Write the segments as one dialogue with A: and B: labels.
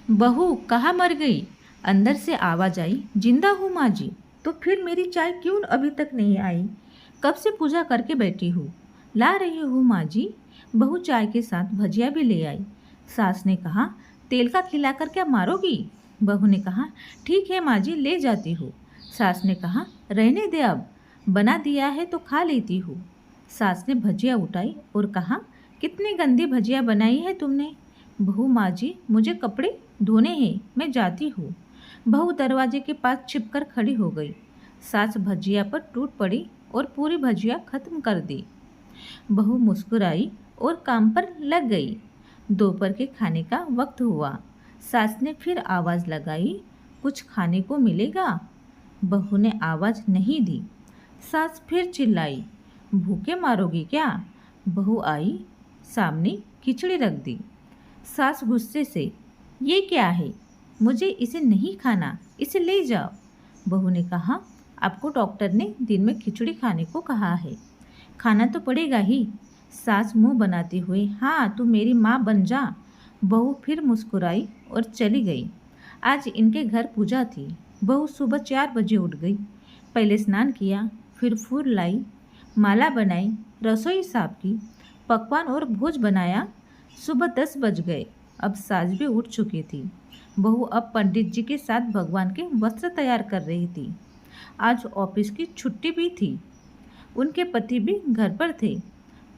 A: बहू कहाँ मर गई? अंदर से आवाज आई, जिंदा हूँ माँ जी। तो फिर मेरी चाय क्यों अभी तक नहीं आई? कब से पूजा करके बैठी हूँ। ला रही हूँ माँ जी। बहू चाय के साथ भजिया भी ले आई। सास ने कहा, तेल का खिलाकर क्या मारोगी? बहू ने कहा, ठीक है माँ जी, ले जाती हूँ। सास ने कहा, रहने दे, अब बना दिया है तो खा लेती हूँ। सास ने भजिया उठाई और कहा, कितनी गंदी भजिया बनाई है तुमने। बहू, माँ जी मुझे कपड़े धोने हैं, मैं जाती हूँ। बहू दरवाजे के पास छिपकर खड़ी हो गई। सास भजिया पर टूट पड़ी और पूरी भजिया खत्म कर दी। बहू मुस्कुराई और काम पर लग गई। दोपहर के खाने का वक्त हुआ। सास ने फिर आवाज़ लगाई, कुछ खाने को मिलेगा? बहू ने आवाज़ नहीं दी। सास फिर चिल्लाई, भूखे मारोगी क्या? बहू आई, सामने खिचड़ी रख दी। सास गुस्से से, ये क्या है? मुझे इसे नहीं खाना, इसे ले जाओ। बहू ने कहा, आपको डॉक्टर ने दिन में खिचड़ी खाने को कहा है, खाना तो पड़ेगा ही। सास मुंह बनाती हुई, हाँ तू मेरी माँ बन जा। बहू फिर मुस्कुराई और चली गई। आज इनके घर पूजा थी। बहू सुबह 4 बजे उठ गई। पहले स्नान किया, फिर फूल लाई, माला बनाई, रसोई साफ की, पकवान और भोज बनाया। सुबह 10 बज गए। अब सास भी उठ चुकी थी। बहू अब पंडित जी के साथ भगवान के वस्त्र तैयार कर रही थी। आज ऑफिस की छुट्टी भी थी। उनके पति भी घर पर थे।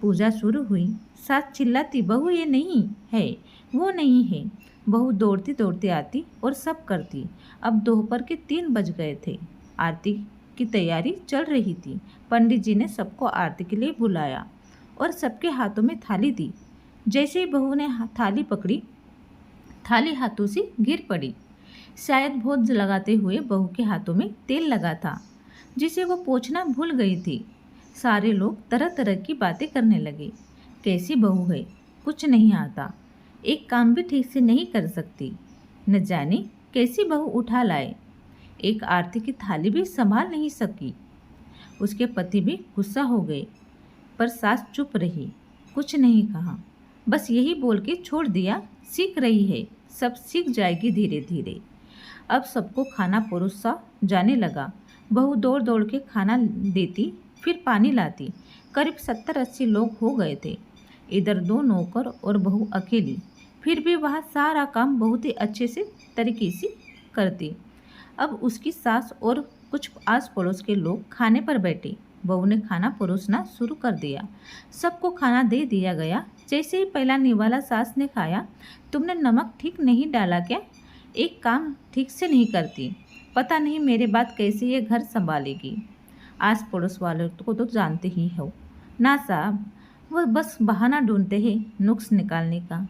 A: पूजा शुरू हुई। सास चिल्लाती, बहू ये नहीं है, वो नहीं है। बहू दौड़ती दौड़ती आती और सब करती। अब दोपहर के 3 बज गए थे। आरती की तैयारी चल रही थी। पंडित जी ने सबको आरती के लिए बुलाया और सबके हाथों में थाली दी। जैसे ही बहू ने थाली पकड़ी, थाली हाथों से गिर पड़ी। शायद भोज लगाते हुए बहू के हाथों में तेल लगा था, जिसे वो पोंछना भूल गई थी। सारे लोग तरह तरह की बातें करने लगे। कैसी बहू है, कुछ नहीं आता, एक काम भी ठीक से नहीं कर सकती, न जाने कैसी बहू उठा लाए, एक आरती की थाली भी संभाल नहीं सकी। उसके पति भी गुस्सा हो गए, पर सास चुप रही, कुछ नहीं कहा, बस यही बोल के छोड़ दिया, सीख रही है, सब सीख जाएगी धीरे धीरे। अब सबको खाना परोसा जाने लगा। बहू दौड़ दौड़ के खाना देती, फिर पानी लाती। करीब 70-80 लोग हो गए थे। इधर 2 नौकर और बहू अकेली। फिर भी वह सारा काम बहुत ही अच्छे से तरीके से करती। अब उसकी सास और कुछ आस पड़ोस के लोग खाने पर बैठे। बहू ने खाना परोसना शुरू कर दिया। सबको खाना दे दिया गया। जैसे ही पहला निवाला सास ने खाया, तुमने नमक ठीक नहीं डाला क्या? एक काम ठीक से नहीं करती, पता नहीं मेरे बाद कैसे ये घर संभालेगी। आस पड़ोस वालों को तो जानते ही हो ना साहब, वो बस बहाना ढूंढते हैं नुक्स निकालने का।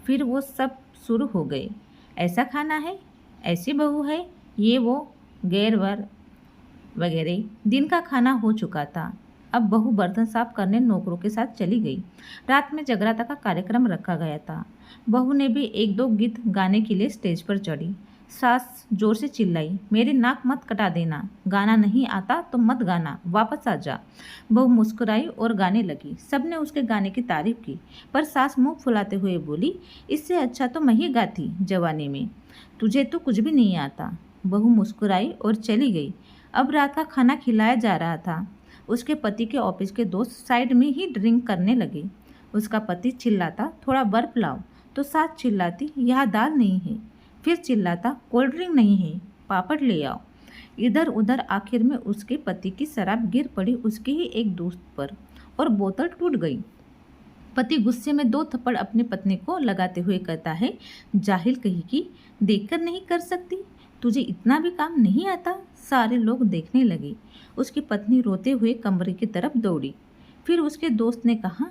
A: फिर वो सब शुरू हो गए, ऐसा खाना है, ऐसी बहू है, ये वो गैरवर वगैरह। दिन का खाना हो चुका था। अब बहू बर्तन साफ करने नौकरों के साथ चली गई। रात में जगराता का कार्यक्रम रखा गया था। बहू ने भी 1-2 गीत गाने के लिए स्टेज पर चढ़ी। सास जोर से चिल्लाई, मेरी नाक मत कटा देना, गाना नहीं आता तो मत गाना, वापस आ जा। बहू मुस्कुराई और गाने लगी। सबने उसके गाने की तारीफ की, पर सास मुंह फुलाते हुए बोली, इससे अच्छा तो मैं ही गाती जवानी में, तुझे तो कुछ भी नहीं आता। बहू मुस्कुराई और चली गई। अब रात का खाना खिलाया जा रहा था। उसके पति के ऑफिस के दोस्त साइड में ही ड्रिंक करने लगे। उसका पति चिल्लाता, थोड़ा बर्फ लाओ, तो सास चिल्लाती, यहाँ दाल नहीं है। फिर चिल्लाता, कोल्ड ड्रिंक नहीं है, पापड़ ले आओ। इधर उधर आखिर में उसके पति की शराब गिर पड़ी उसके ही एक दोस्त पर और बोतल टूट गई। पति गुस्से में 2 थप्पड़ अपनी पत्नी को लगाते हुए कहता है, जाहिल कहीं की, देखकर नहीं कर सकती, तुझे इतना भी काम नहीं आता। सारे लोग देखने लगे। उसकी पत्नी रोते हुए कमरे की तरफ दौड़ी। फिर उसके दोस्त ने कहा,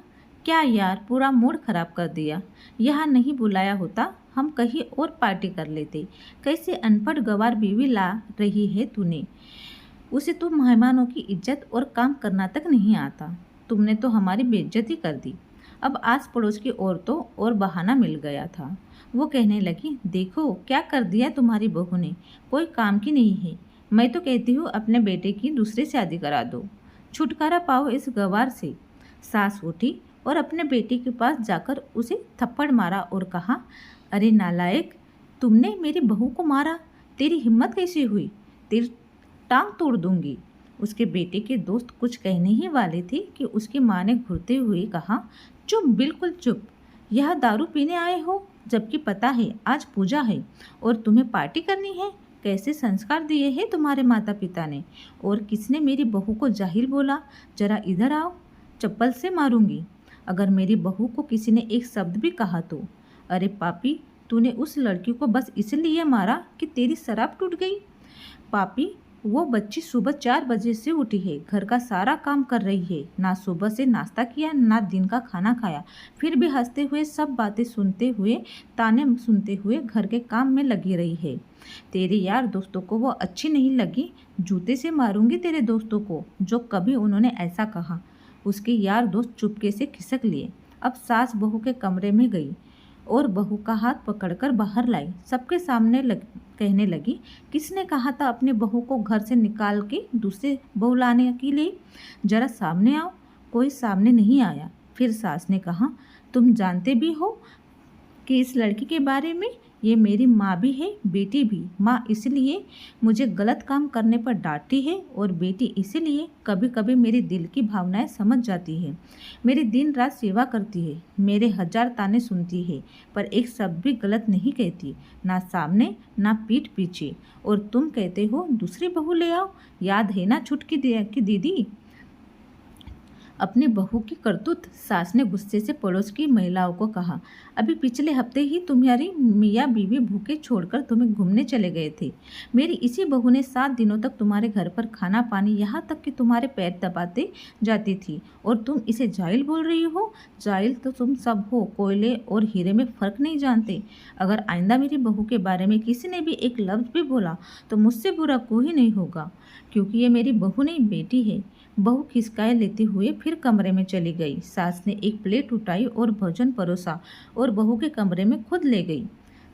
A: क्या यार, पूरा मूड खराब कर दिया, यहाँ नहीं बुलाया होता, हम कहीं और पार्टी कर लेते। कैसे अनपढ़ गंवार बीवी ला रही है तूने, उसे तो मेहमानों की इज्जत और काम करना तक नहीं आता, तुमने तो हमारी बेइज्जती कर दी। अब आस पड़ोस की औरतों और बहाना मिल गया था। वो कहने लगी, देखो क्या कर दिया तुम्हारी बहू ने, कोई काम की नहीं है। मैं तो कहती हूँ अपने बेटे की दूसरी शादी करा दो, छुटकारा पाओ इस गंवार से। सास उठी और अपने बेटे के पास जाकर उसे थप्पड़ मारा और कहा, अरे नालायक, तुमने मेरी बहू को मारा, तेरी हिम्मत कैसे हुई? तेरी टांग तोड़ दूंगी। उसके बेटे के दोस्त कुछ कहने ही वाले थे कि उसकी माँ ने घुरते हुए कहा, चुप, बिल्कुल चुप। यह दारू पीने आए हो, जबकि पता है आज पूजा है और तुम्हें पार्टी करनी है। कैसे संस्कार दिए हैं तुम्हारे माता पिता ने? और किसने मेरी बहू को जाहिल बोला? जरा इधर आओ, चप्पल से मारूंगी अगर मेरी बहू को किसी ने एक शब्द भी कहा तो। अरे पापी, तूने उस लड़की को बस इसलिए मारा कि तेरी शराब टूट गई? पापी, वो बच्ची सुबह 4 बजे से उठी है, घर का सारा काम कर रही है, ना सुबह से नाश्ता किया ना दिन का खाना खाया, फिर भी हंसते हुए सब बातें सुनते हुए ताने सुनते हुए घर के काम में लगी रही है। तेरे यार दोस्तों को वो अच्छी नहीं लगी, जूते से मारूंगी तेरे दोस्तों को जो कभी उन्होंने ऐसा कहा। उसके यार दोस्त चुपके से खिसक लिए। अब सास बहू के कमरे में गई और बहू का हाथ पकड़कर बाहर लाई। सबके सामने कहने लगी, किसने कहा था अपने बहू को घर से निकाल के दूसरे बहू लाने के लिए? जरा सामने आओ। कोई सामने नहीं आया। फिर सास ने कहा, तुम जानते भी हो कि इस लड़की के बारे में? ये मेरी माँ भी है, बेटी भी। माँ इसलिए मुझे गलत काम करने पर डांटती है और बेटी इसलिए कभी कभी मेरे दिल की भावनाएं समझ जाती है। मेरी दिन रात सेवा करती है, मेरे 1000 ताने सुनती है, पर एक शब्द भी गलत नहीं कहती, ना सामने ना पीठ पीछे। और तुम कहते हो दूसरी बहू ले आओ। याद है ना छुटकी की दीदी, अपनी बहू की करतूत? सास ने गुस्से से पड़ोस की महिलाओं को कहा, अभी पिछले हफ्ते ही तुम्हारी मियाँ बीवी भूखे छोड़कर तुम्हें घूमने चले गए थे। मेरी इसी बहू ने 7 दिनों तक तुम्हारे घर पर खाना पानी, यहाँ तक कि तुम्हारे पैर दबाते जाती थी, और तुम इसे जाहिल बोल रही हो? जाहिल तो तुम सब हो, कोयले और हीरे में फ़र्क नहीं जानते। अगर आइंदा मेरी बहू के बारे में किसी ने भी एक लफ्ज़ भी बोला तो मुझसे बुरा कोई नहीं होगा, क्योंकि ये मेरी बहू नहीं बेटी है। बहू खिसकाए लेते हुए फिर कमरे में चली गई। सास ने एक प्लेट उठाई और भोजन परोसा और बहू के कमरे में खुद ले गई।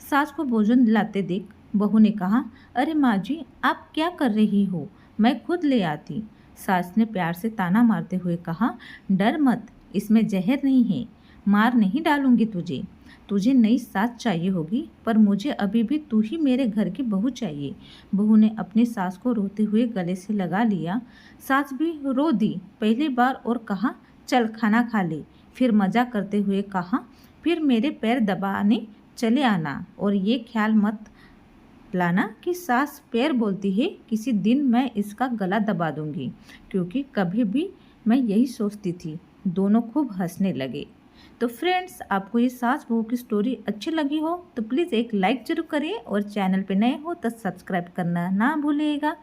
A: सास को भोजन लाते देख बहू ने कहा, अरे माँ जी, आप क्या कर रही हो? मैं खुद ले आती। सास ने प्यार से ताना मारते हुए कहा, डर मत, इसमें जहर नहीं है, मार नहीं डालूंगी तुझे। तुझे नई सास चाहिए होगी, पर मुझे अभी भी तू ही मेरे घर की बहू चाहिए। बहू ने अपनी सास को रोते हुए गले से लगा लिया। सास भी रो दी पहली बार और कहा, चल खाना खा ले। फिर मजाक करते हुए कहा, फिर मेरे पैर दबाने चले आना, और ये ख्याल मत लाना कि सास पैर बोलती है, किसी दिन मैं इसका गला दबा दूंगी, क्योंकि कभी भी मैं यही सोचती थी। दोनों खूब हंसने लगे। तो फ्रेंड्स, आपको ये सास बहू की स्टोरी अच्छी लगी हो तो प्लीज़ एक लाइक ज़रूर करें, और चैनल पे नए हो तो सब्सक्राइब करना ना भूलिएगा।